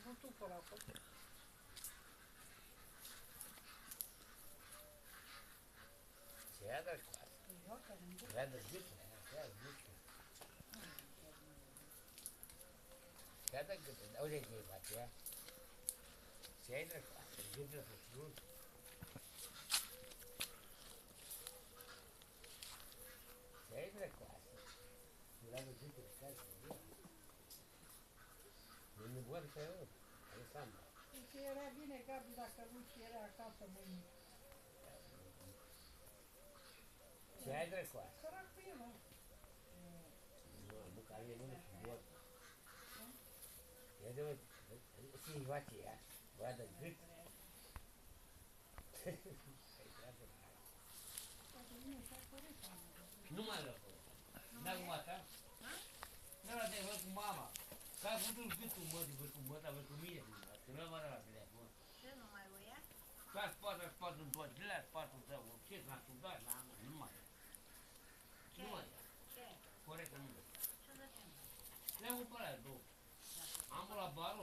putut pe la făcut. Ce ia de coasă? Vrea de gât, ia de gât. Ia de gât, auzi ce-i face, ia? Ce ai de coasă? Gâtul sus. Ce ai de coasă? Vrea de gâtul casă, ia. Nu ne vor pe eu, Alexandra. Deci era bine, Gabi, dacă Luci era acasă mâine. Ce ai de coasă? Sărac cu el, Nu, nu care e mână și bot. Ia de uite, ce-i face ea? Vrea de gât. Nu mai rău. Da cu mata? Nu la te văd cu mama. Că ai putut gâtul mătii, cu măta, cu mine. Că nu mă la telefon. Ce nu mai voia? Ca spate în tot, la spatul tău. Ce s-a sudat? Nu mai. Nu mai. Ce? Corect că nu. Ce de ce? Le-am cumpărat două. Am la barul.